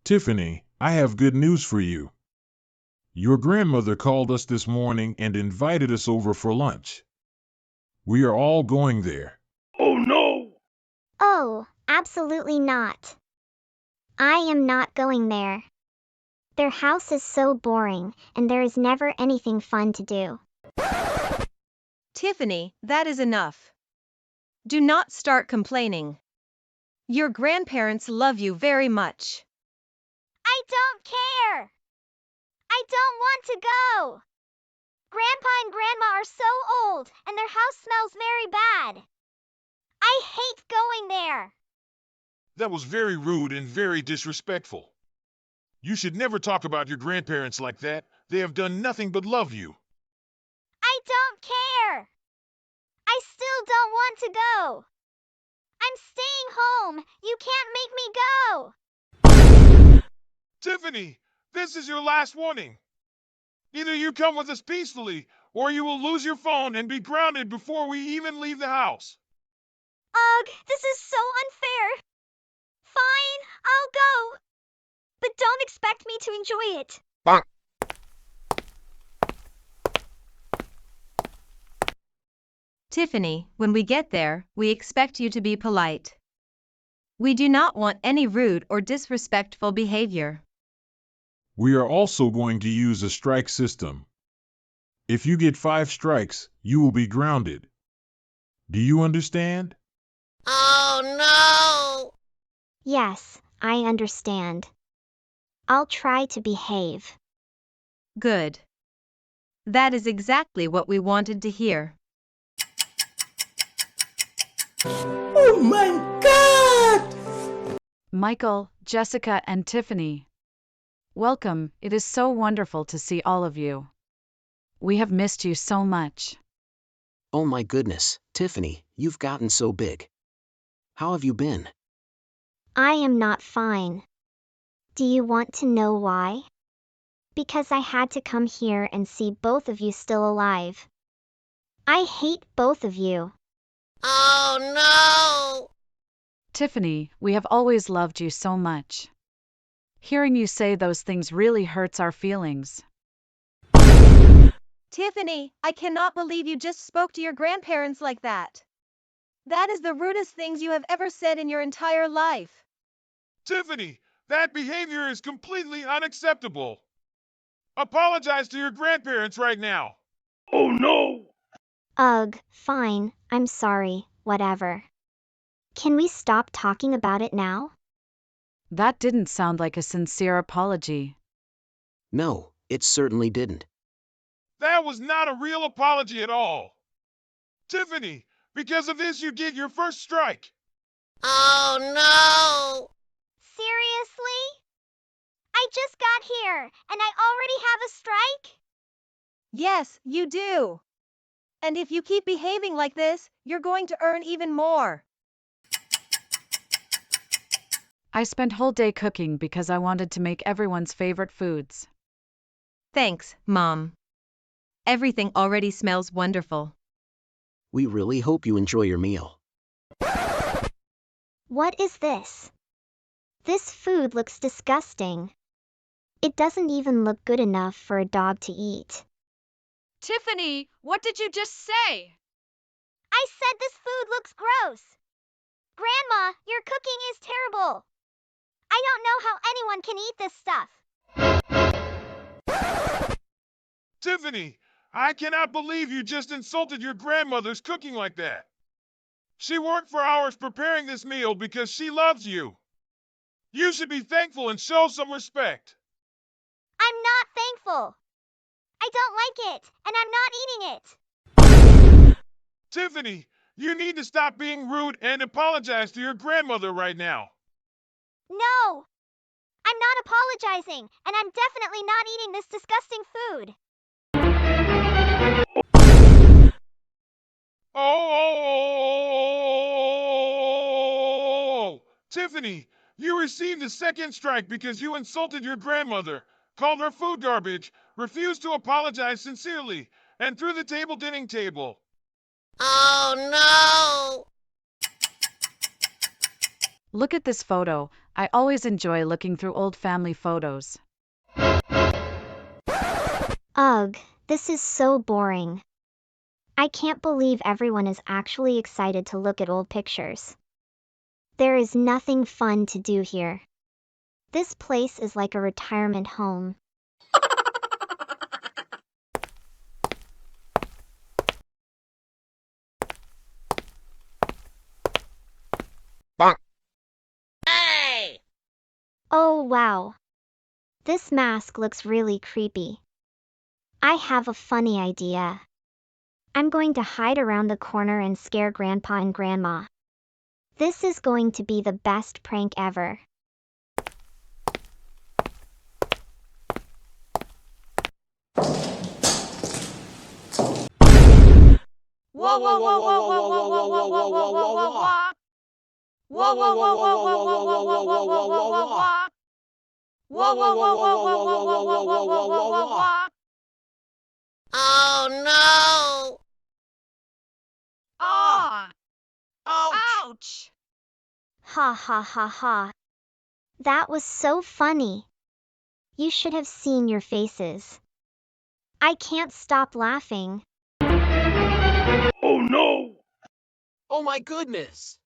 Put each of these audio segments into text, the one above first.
Tiffany, I have good news for you. Your grandmother called us this morning and invited us over for lunch. We are all going there. Oh no! Oh, absolutely not. I am not going there. Their house is so boring, and there is never anything fun to do. Tiffany, that is enough. Do not start complaining. Your grandparents love you very much. I don't care! I don't want to go! Grandpa and Grandma are so old, and their house smells very bad. I hate going there. That was very rude and very disrespectful. You should never talk about your grandparents like that. They have done nothing but love you. I don't care. I still don't want to go. I'm staying home. You can't make me go. Tiffany, this is your last warning. Either you come with us peacefully, or you will lose your phone and be grounded before we even leave the house. Ugh, this is so unfair. Fine, I'll go. But don't expect me to enjoy it. Tiffany, when we get there, we expect you to be polite. We do not want any rude or disrespectful behavior. We are also going to use a strike system. If you get 5 strikes, you will be grounded. Do you understand? Oh no! Yes, I understand. I'll try to behave. Good. That is exactly what we wanted to hear. Oh my God! Michael, Jessica, and Tiffany. Welcome, it is so wonderful to see all of you. We have missed you so much. Oh my goodness, Tiffany, you've gotten so big. How have you been? I am not fine. Do you want to know why? Because I had to come here and see both of you still alive. I hate both of you. Oh no! Tiffany, we have always loved you so much. Hearing you say those things really hurts our feelings. Tiffany, I cannot believe you just spoke to your grandparents like that. That is the rudest things you have ever said in your entire life. Tiffany, that behavior is completely unacceptable. Apologize to your grandparents right now. Oh no! Ugh, fine, I'm sorry, whatever. Can we stop talking about it now? That didn't sound like a sincere apology. No, it certainly didn't. That was not a real apology at all. Tiffany, because of this you get your first strike. Oh no! Seriously? I just got here, and I already have a strike? Yes, you do. And if you keep behaving like this, you're going to earn even more. I spent whole day cooking because I wanted to make everyone's favorite foods. Thanks, Mom. Everything already smells wonderful. We really hope you enjoy your meal. What is this? This food looks disgusting. It doesn't even look good enough for a dog to eat. Tiffany, what did you just say? I said this food looks gross. Grandma, your cooking is terrible. I don't know how anyone can eat this stuff. Tiffany, I cannot believe you just insulted your grandmother's cooking like that. She worked for hours preparing this meal because she loves you. You should be thankful and show some respect. I'm not thankful. I don't like it, and I'm not eating it. Tiffany, you need to stop being rude and apologize to your grandmother right now. No! I'm not apologizing, and I'm definitely not eating this disgusting food. Oh! Tiffany, you received a second strike because you insulted your grandmother, called her food garbage, refused to apologize sincerely, and threw the table dining table. Oh no! Look at this photo. I always enjoy looking through old family photos. Ugh, this is so boring. I can't believe everyone is actually excited to look at old pictures. There is nothing fun to do here. This place is like a retirement home. Bonk. Oh wow. This mask looks really creepy. I have a funny idea. I'm going to hide around the corner and scare Grandpa and Grandma. This is going to be the best prank ever. Whoa, whoa, whoa, whoa, whoa, whoa, whoa, whoa, whoa, whoa, whoa, whoa, whoa. Whoa, whoa, whoa, whoa, whoa, whoa, whoa, whoa, whoa, whoa, whoa, whoa, whoa. Whoa, whoa, whoa, whoa, whoa, whoa, whoa, whoa, whoa, whoa, whoa, whoa, whoa. Oh no! Ah! Ouch! Ouch! Ha ha ha ha. That was so funny. You should have seen your faces. I can't stop laughing. Oh no! Oh my goodness!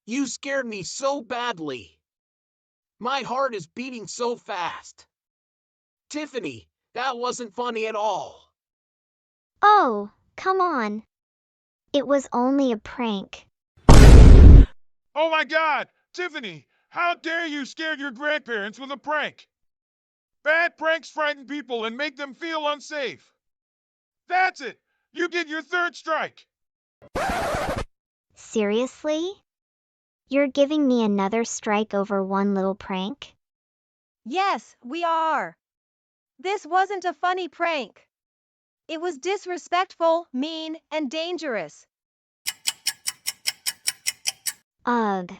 You scared me so badly. My heart is beating so fast. Tiffany, that wasn't funny at all. Oh, come on. It was only a prank. Oh my God! Tiffany, how dare you scare your grandparents with a prank? Bad pranks frighten people and make them feel unsafe. That's it! You get your third strike! Seriously? You're giving me another strike over one little prank? Yes, we are. This wasn't a funny prank. It was disrespectful, mean, and dangerous. Ugh.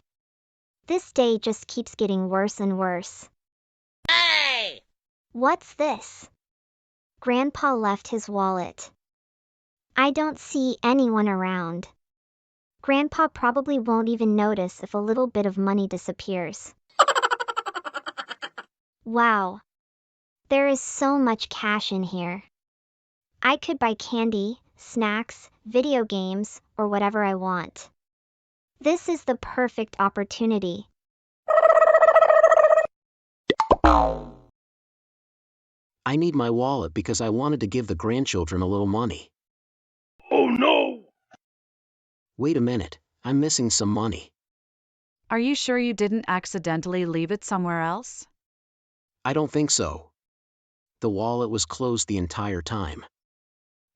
This day just keeps getting worse and worse. Hey! What's this? Grandpa left his wallet. I don't see anyone around. Grandpa probably won't even notice if a little bit of money disappears. Wow. There is so much cash in here. I could buy candy, snacks, video games, or whatever I want. This is the perfect opportunity. I need my wallet because I wanted to give the grandchildren a little money. Oh no! Wait a minute, I'm missing some money. Are you sure you didn't accidentally leave it somewhere else? I don't think so. The wallet was closed the entire time.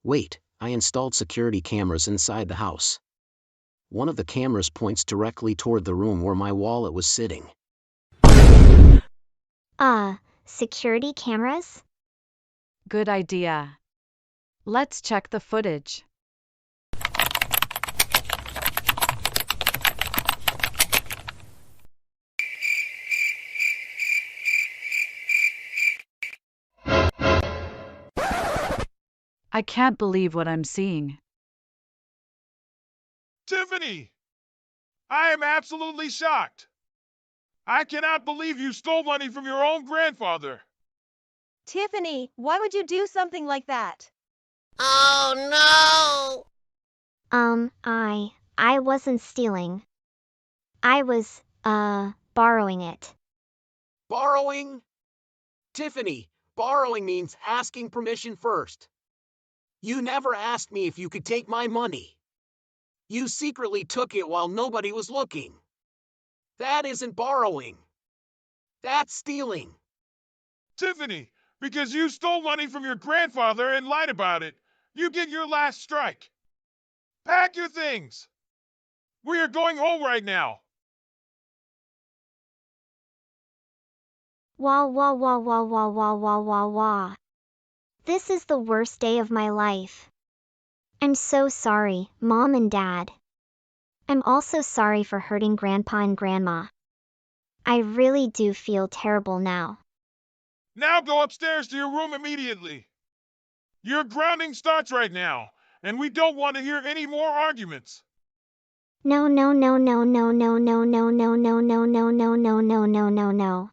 Wait, I installed security cameras inside the house. One of the cameras points directly toward the room where my wallet was sitting. Security cameras? Good idea. Let's check the footage. I can't believe what I'm seeing. Tiffany! I am absolutely shocked! I cannot believe you stole money from your own grandfather! Tiffany, why would you do something like that? Oh I wasn't stealing. I was, borrowing it. Borrowing? Tiffany, borrowing means asking permission first. You never asked me if you could take my money. You secretly took it while nobody was looking. That isn't borrowing. That's stealing. Tiffany, because you stole money from your grandfather and lied about it, you get your last strike. Pack your things. We are going home right now. Wah wah wah wah wah wah wah wah wah. This is the worst day of my life. I'm so sorry, Mom and Dad. I'm also sorry for hurting Grandpa and Grandma. I really do feel terrible now. Now go upstairs to your room immediately. Your grounding starts right now, and we don't want to hear any more arguments. No, no, no, no, no, no, no, no, no, no, no, no, no, no, no, no, no, no.